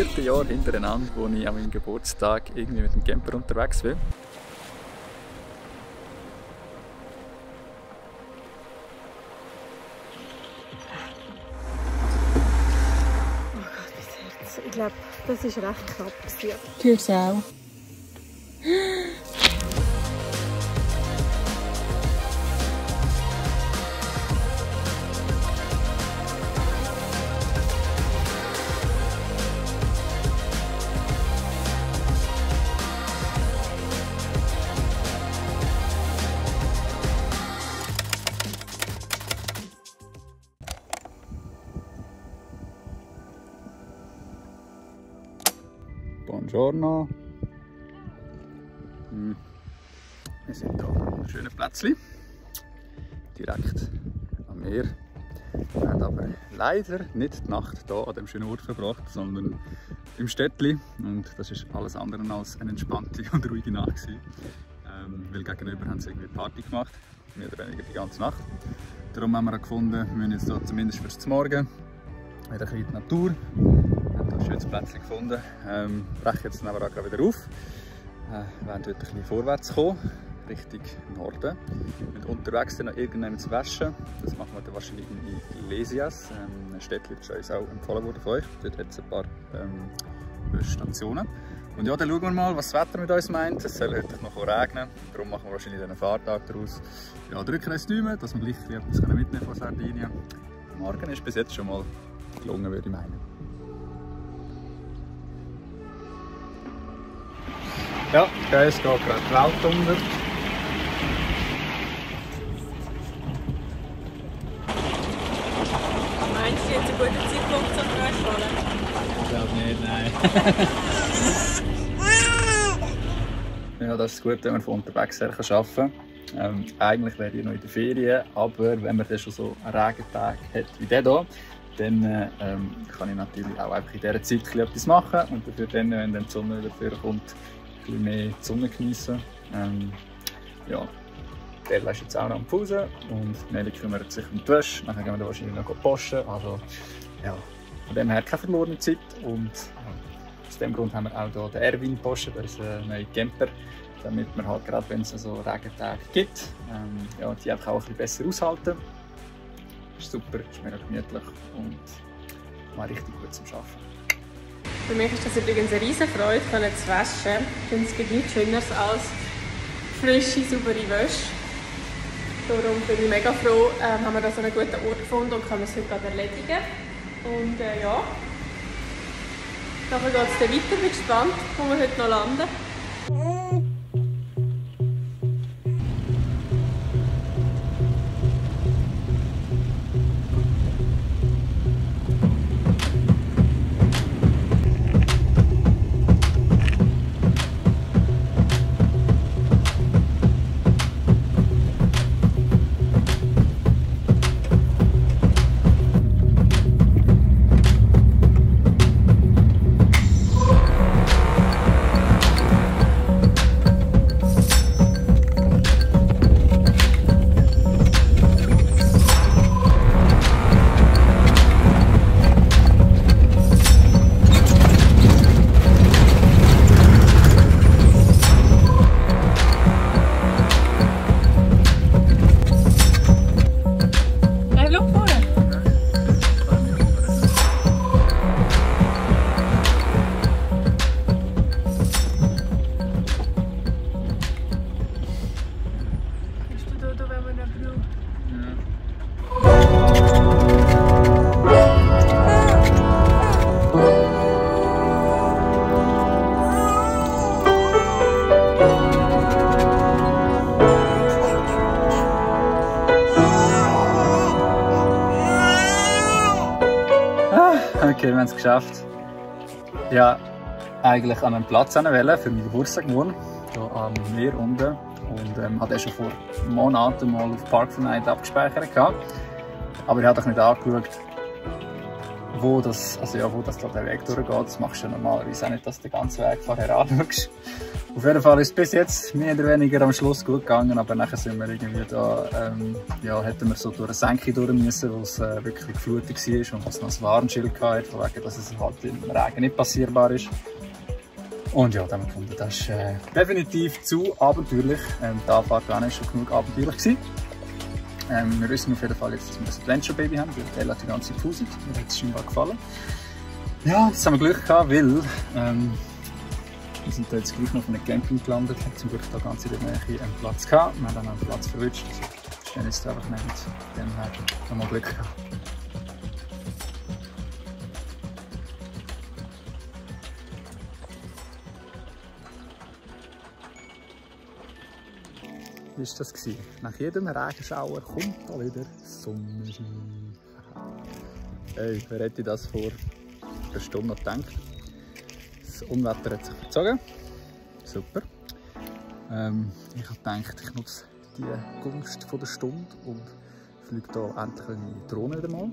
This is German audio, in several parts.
4. Jahr hintereinander, wo ich an meinem Geburtstag irgendwie mit dem Camper unterwegs bin. Oh Gott, mein Herz. Ich glaube, das ist recht knapp. Ich höre es auch. Buongiorno. Wir sind hier an einem schönen Plätzchen, direkt am Meer. Wir haben aber leider nicht die Nacht hier an diesem schönen Ort verbracht, sondern im Städtli. Und das ist alles andere als eine entspannte und ruhige Nacht. Weil gegenüber haben sie irgendwie Party gemacht, mehr oder weniger die ganze Nacht. Darum haben wir auch gefunden, wir müssen jetzt hier zumindest fürs Morgen wieder ein bisschen in die Natur. Wir haben hier ein schönes Plätzchen gefunden. Brechen jetzt aber auch gerade wieder auf. Wir wollen dort ein bisschen vorwärts kommen, Richtung Norden. Wir sind unterwegs noch irgendjemand zu waschen. Das machen wir dann wahrscheinlich in Ilesias, ein Städtchen, das uns auch empfohlen wurde von euch. Dort hat es ein paar Stationen. Und ja, dann schauen wir mal, was das Wetter mit uns meint. Es soll heute noch regnen, darum machen wir wahrscheinlich einen Fahrtag daraus. Ja, drücken uns die Daumen, dass wir gleich etwas mitnehmen von Sardinien. Morgen ist bis jetzt schon mal gelungen, würde ich meinen. Ja, es geht gerade die Welt unter. Meinst du jetzt einen guten Zeitpunkt zum Fröschholen? Ich glaube nicht, nein. Ja, das ist gut, wenn man von unterwegs her arbeiten kann. Eigentlich wäre ich noch in der Ferien, aber wenn man dann schon so einen Regentag hat wie der hier, dann kann ich natürlich auch einfach in dieser Zeit etwas machen und dafür dann, wenn dann die Sonne wieder kommt, ein bisschen mehr die Sonne geniessen. Ja, Bella ist jetzt auch noch am Pause und Nelly kümmert sich um die Wäsche. Dann gehen wir wahrscheinlich noch posten. Also, ja, von dem her keine verlorene Zeit. Und aus dem Grund haben wir auch hier den Erwin gepostet, der ist ein neuer Camper, damit wir halt gerade, wenn es so Regentage gibt, ja, die einfach auch ein bisschen besser aushalten. Ist super, ist mega gemütlich und mal richtig gut zum Arbeiten. Für mich ist das übrigens eine riesen Freude, zu waschen. Denn es gibt nichts Schöneres als frische, saubere Wäsche. Darum bin ich mega froh, haben wir da so einen guten Ort gefunden und können es heute gerade erledigen. Und ja, nachher geht es dann weiter. Ich bin gespannt, wo wir heute noch landen. Okay, wir haben es geschafft. Ja, eigentlich an einen Platz für meinen Geburtstag morgen, hier am Meer unten. Und hatte schon vor Monaten mal auf Park for Night abgespeichert gehabt. Aber ich habe doch nicht angeschaut, wo das, wo das der Weg durchgeht. Das machst du ja normalerweise auch nicht, dass du den ganzen Weg vorher anschaust. Auf jeden Fall ist es bis jetzt mehr oder weniger am Schluss gut gegangen, aber nachher sind wir irgendwie da, ja, hätten wir so durch eine Senke durch müssen, wo es wirklich geflutet war und es noch ein Warnschild hatte, von wegen, dass es halt im Regen nicht passierbar ist. Und ja, dann haben wir gefunden, das ist definitiv zu abenteuerlich. Die Anfahrt war schon genug abenteuerlich gewesen. Wir wissen auf jeden Fall jetzt, dass wir ein Adventure Baby haben, weil Bella die ganze Zeit gefuselt. Mir hat es scheinbar gefallen. Ja, jetzt haben wir Glück gehabt, weil wir sind jetzt gleich noch auf einem Camping gelandet, haben zum Glück da ganz in der Nähe einen Platz gehabt. Wir haben dann einen Platz verwünscht, also stehen jetzt einfach nicht. Dann haben wir nochmal Glück gehabt. Wie war das? Nach jedem Regenschauer kommt da wieder Sonnenschein. Hey, wer hätte das vor einer Stunde noch gedacht? Das Unwetter hat sich verzogen. Super. Ich habe gedacht, ich nutze die Gunst der Stunde und fliege hier endlich meine Drohne wieder mal.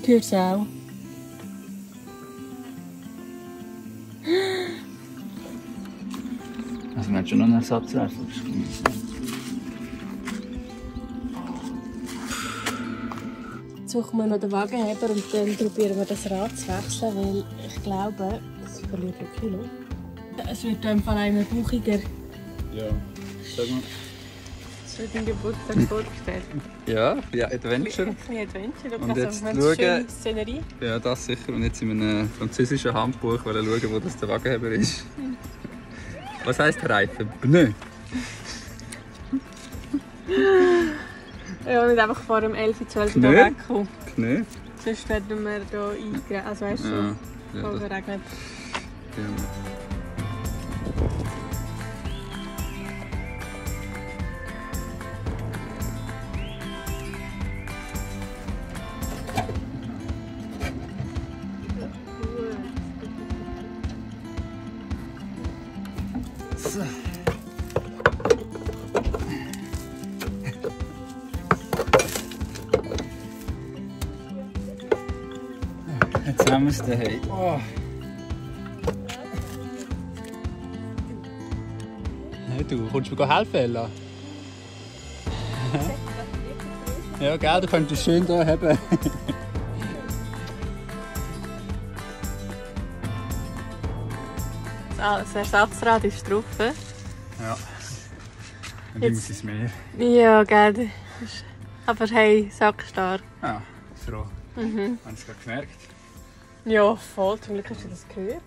Hört es auch. Also man hat schon noch einen Ersatzreifen. Jetzt suchen wir noch den Wagenheber und dann probieren wir das Rad zu wechseln, weil ich glaube, es verliert ein Kilo. Es wird in dem Fall einmal bauchiger. Ja, sag mal. Es wird ein Geburtstag vorgestellt. Ja, Adventure. Ein Adventure. Und jetzt eine schauen, schöne Szenerie. Ja, das sicher. Und jetzt in einem französischen Handbuch schauen, wo das der Wagenheber ist. Was heisst Reifen? Pneu. Ja, nicht einfach vor dem 11, 12 Uhr Pneu? wegkommen. Pneu? Sonst werden wir hier eingreifen. Also weißt du, Ja, voll das, verregnet. ja. So. Jetzt haben wir es daheim. Oh. Hey, du kommst mir helfen, Ella? Ja, gell, du könntest schön hier haben. Das Ersatzrad ist drauf. Ja. Und ich muss ins Meer. Ja, gell. Aber hey, sackstark. Ja, froh. Mhm. Haben Sie es gerade gemerkt? Ja, voll. Zum Glück hast du das gehört. Ja.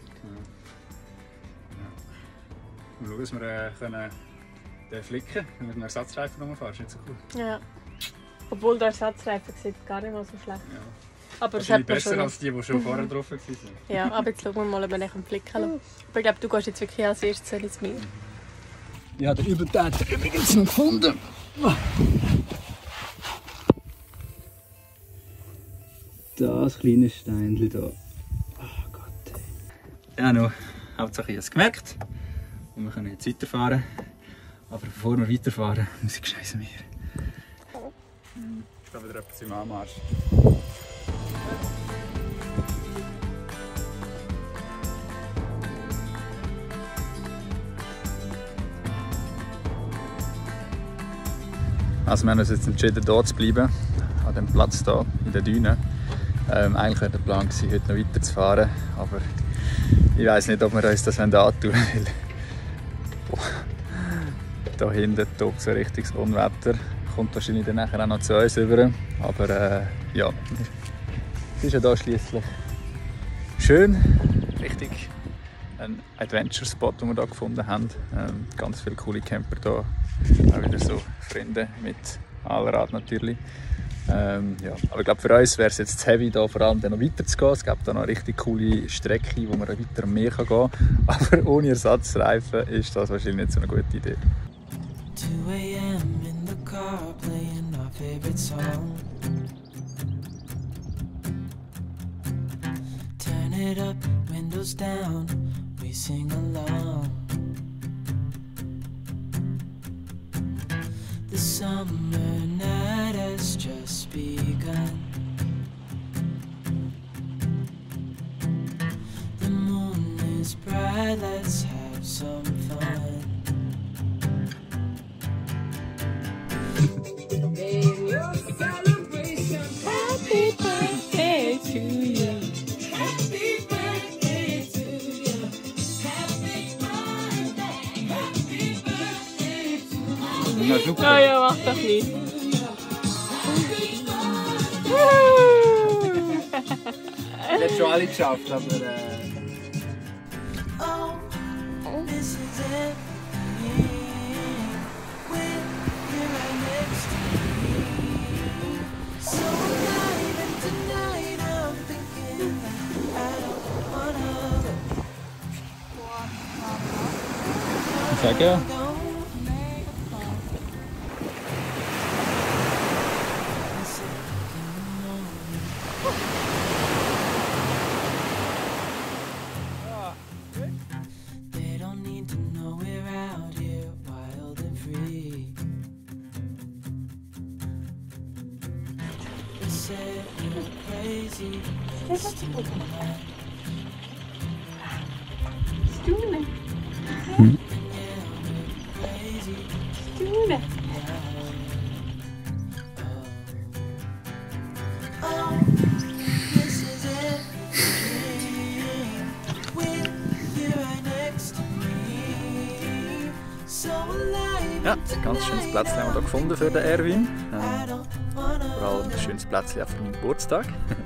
Wir schauen, dass wir können den flicken und mit einem Ersatzreifen rumfahren. Das ist nicht so cool. Ja. Obwohl der Ersatzreifen sieht gar nicht mal so schlecht. Ja. Aber das Wahrscheinlich hat man besser schon. als die schon vorher drauf waren. Ja, aber jetzt schauen wir mal, ob wir nicht flicken können. Aber ich glaube, du gehst jetzt wirklich als erstes ins Meer. Ich habe den Übeltäter übrigens noch gefunden. Das kleine Steinchen hier. Oh Gott. Ja, noch hauptsächlich es gemerkt. Und wir können jetzt weiterfahren. Aber bevor wir weiterfahren, muss ich schnell ins Meer. Ich habe wieder etwas im Anmarsch. Also wir haben uns jetzt entschieden, hier zu bleiben, an dem Platz hier in den Dünen. Eigentlich war der Plan, heute noch weiter zu fahren, aber Ich weiß nicht, ob wir uns das antun wollen. Da hinten tobt so richtiges Unwetter. Kommt wahrscheinlich dann nachher auch noch zu uns rüber. Aber ja, es ist ja hier schliesslich schön. Richtig ein Adventure-Spot, den wir hier gefunden haben. Ganz viele coole Camper hier. Auch wieder so Freunde mit Allrad natürlich. Ja, aber ich glaube, für uns wäre es jetzt zu heavy, da vor allem dann noch weiter zu gehen. Es gibt da noch eine richtig coole Strecke, wo man weiter am Meer gehen kann. Aber ohne Ersatzreifen ist das wahrscheinlich nicht so eine gute Idee. 2 a.m. in the car playing our favorite song. Turn it up, windows down, we sing along. The summer night has just begun. The moon is bright, let's have some fun. Happy birthday to you. Happy birthday to you. Happy birthday. Happy birthday to you. Ja, ja, mach das nicht. Ich hätte schon alle geschafft, aber Oh, this is it. When you're right next to me. So alive and tonight I'm thinking that I don't wanna sag ja. go. They don't need to know we're out here wild and free. They said we're crazy, it's too much. Stune. And yeah, we're crazy. Stune. Oh, this is it. With you right next to me. So alive. Ja, ein ganz schönes Plätzchen haben wir hier gefunden für den Erwin. I don't wanna Vor allem ein schönes Plätzchen auch für meinen Geburtstag. Das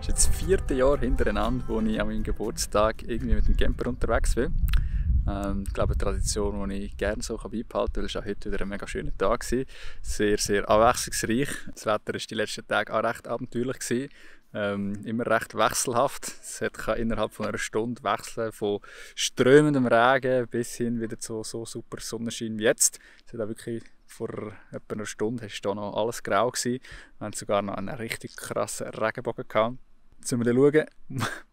ist jetzt das 4. Jahr hintereinander, wo ich an meinem Geburtstag irgendwie mit dem Camper unterwegs bin. Ich glaube, eine Tradition, die ich gerne so beibehalten kann, weil es auch heute wieder ein mega schöner Tag war. Sehr, sehr abwechslungsreich. Das Wetter war die letzten Tage auch recht abenteuerlich gewesen. Immer recht wechselhaft. Es kann innerhalb von einer Stunde wechseln, von strömendem Regen bis hin wieder zu so super Sonnenschein wie jetzt. Es hat auch wirklich vor etwa einer Stunde war da noch alles grau gewesen. Wir hatten sogar noch einen richtig krassen Regenbogen gehabt. Jetzt müssen wir schauen,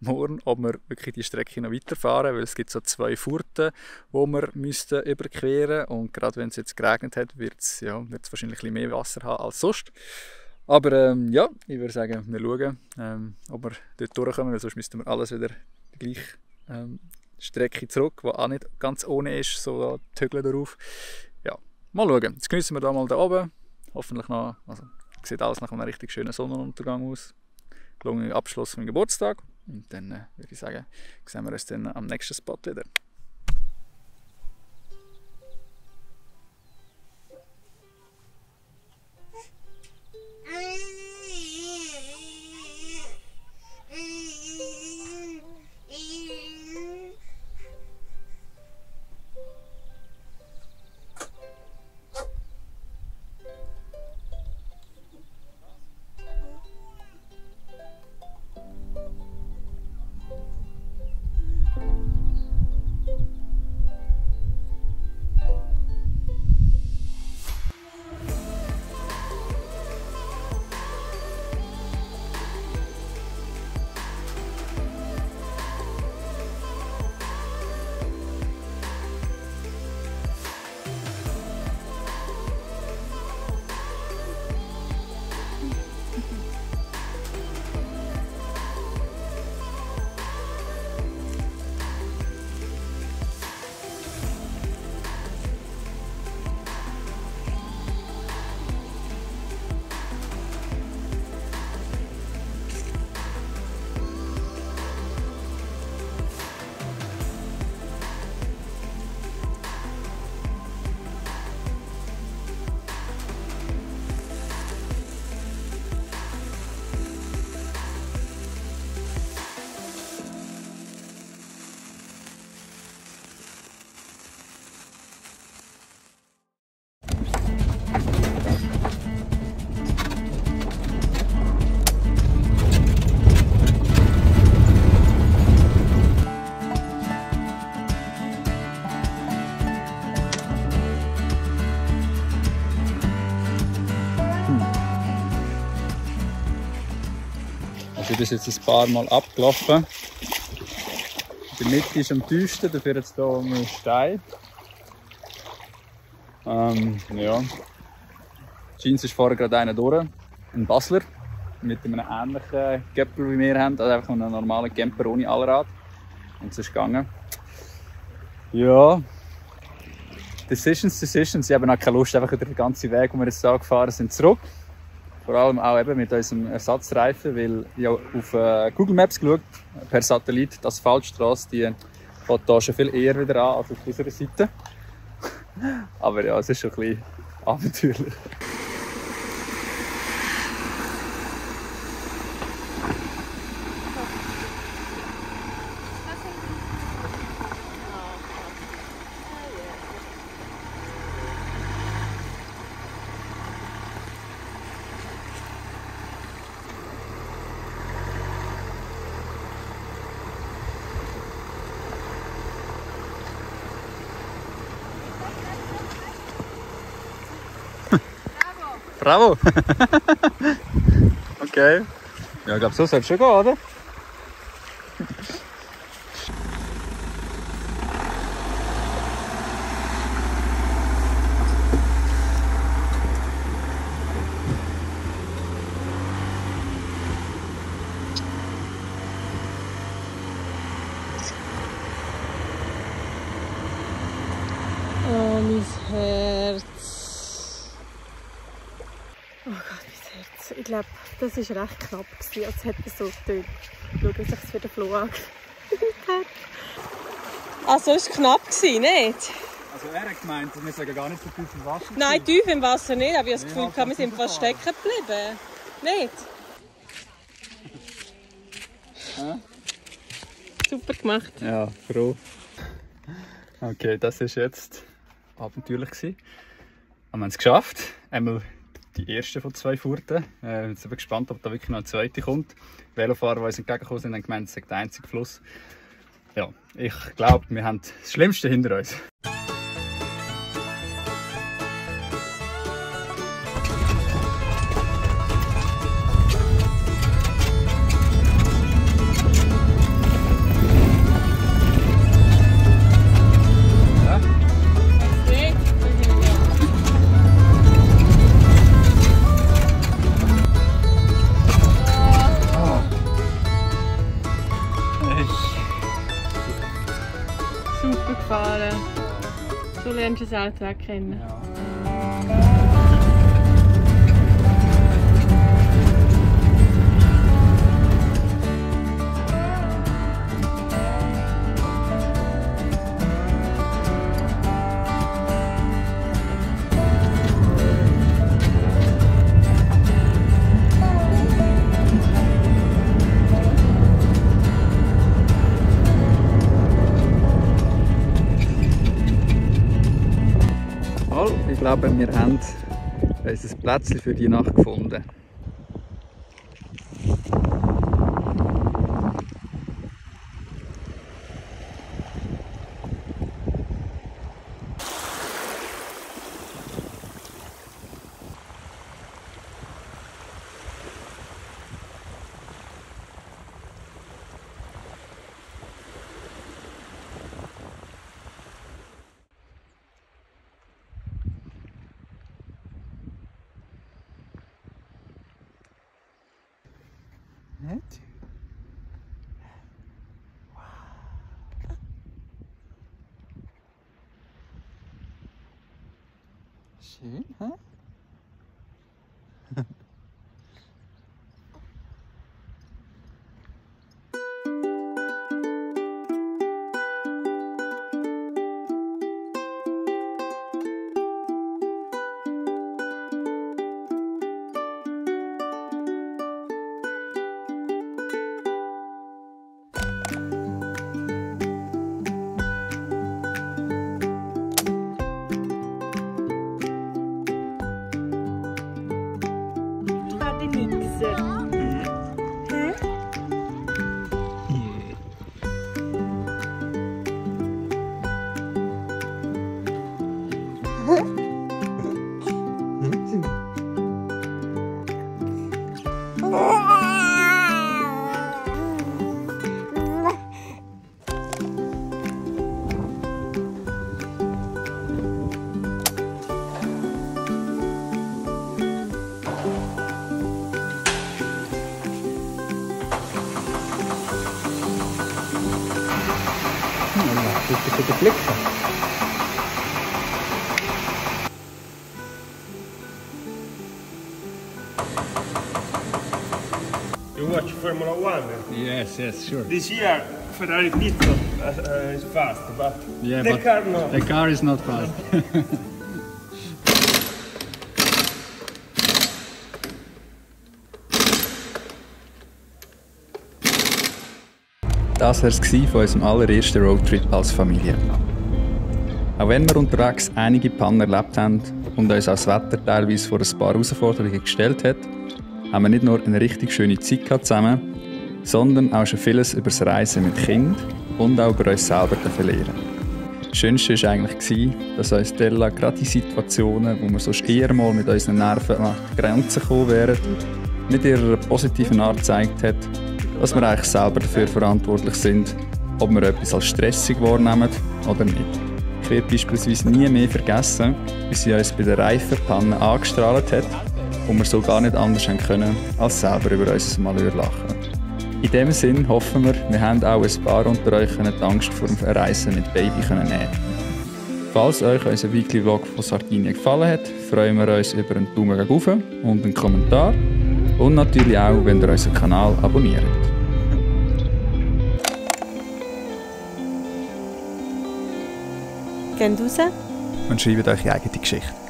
morgen, ob wir wirklich die Strecke noch weiterfahren, weil es gibt so 2 Furten, die wir müssten überqueren. Und gerade wenn es jetzt geregnet hat, wird es wahrscheinlich ein bisschen mehr Wasser haben als sonst. Aber ja, ich würde sagen, wir schauen, ob wir dort durchkommen, weil sonst müssten wir alles wieder die gleiche Strecke zurück, die auch nicht ganz ohne ist, so die Hügel darauf. Ja, mal schauen. Jetzt geniessen wir da mal da oben. Hoffentlich noch, also sieht alles nach einem richtig schönen Sonnenuntergang aus. Gelungener Abschluss von meinem Geburtstag. Und dann würde ich sagen, sehen wir uns dann am nächsten Spot wieder. Also ich bin jetzt ein paar Mal abgelaufen. Die Mitte ist am tiefsten, dafür jetzt hier um Stein. Ja. Jeans ist vorher gerade einer durch, ein Basler, mit einem ähnlichen Camper wie wir haben, also einfach einen normalen Camper ohne Allrad. Und es ist gegangen. Ja. Decisions. Ich habe auch keine Lust, einfach über den ganzen Weg, den wir jetzt hier gefahren sind, zurück. Vor allem auch eben mit unserem Ersatzreifen, weil ich habe auf Google Maps geschaut, per Satellit, die Asphaltstrasse, die fährt hier schon viel eher wieder an als auf unserer Seite. Aber ja, es ist schon ein bisschen abenteuerlich. Bravo! Okay. Ja, ich glaube, so soll es schon gehen, oder? Oh, mein Herz. Oh Gott, mein Herz. Ich glaube, das war recht knapp, als hätte es so getönt. Schauen, wie sich es für den Flo angefühlt hat. Also, es war knapp, nicht? Also er hat gemeint, wir sagen gar nicht so tief im Wasser. Nein, tief im Wasser nicht, aber ich habe das Gefühl, wir sind fast stecken geblieben. Nicht? Super gemacht. Ja, froh. Okay, das war jetzt abenteuerlich. Aber wir haben es geschafft. Einmal die erste von 2 Furten. Ich bin jetzt gespannt, ob da wirklich noch eine zweite kommt. Die Velofahrer, die uns entgegengekommen sind, haben gemeint, es sei der einzige Fluss. Ja, ich glaube, wir haben das Schlimmste hinter uns. Super gefahren. So lernst du das Auto auch kennen. Ja. Ich glaube, wir haben unser Plätzchen für die Nacht gefunden. Nicht? Schön, hä? fertig mit den Flicken. You watch Formula One? Yes, yes, sure. This year Ferrari Pizzo is fast, but Yeah, the but car no. the car is not fast. Das war es von unserem allerersten Roadtrip als Familie. Auch wenn wir unterwegs einige Pannen erlebt haben und uns auch das Wetter teilweise vor ein paar Herausforderungen gestellt hat, haben wir nicht nur eine richtig schöne Zeit gehabt zusammen, sondern auch schon vieles über das Reisen mit Kindern und auch über uns selber lernen. Das Schönste war eigentlich, dass uns Stella gerade in Situationen, wo wir sonst eher mal mit unseren Nerven an die Grenzen gekommen wären, mit ihrer positiven Art gezeigt hat, dass wir eigentlich selber dafür verantwortlich sind, ob wir etwas als stressig wahrnehmen oder nicht. Ich werde beispielsweise nie mehr vergessen, wie sie uns bei der Reifenpanne angestrahlt hat und wir so gar nicht anders können, als selber über unser Malheur lachen. In diesem Sinn hoffen wir haben auch ein paar unter euch die Angst vor dem Reisen mit Baby nehmen. Falls euch unser Weekly Vlog von Sardinien gefallen hat, freuen wir uns über einen Daumen nach oben und einen Kommentar und natürlich auch, wenn ihr unseren Kanal abonniert. Geht raus Und schreibt euch eure eigene Geschichte.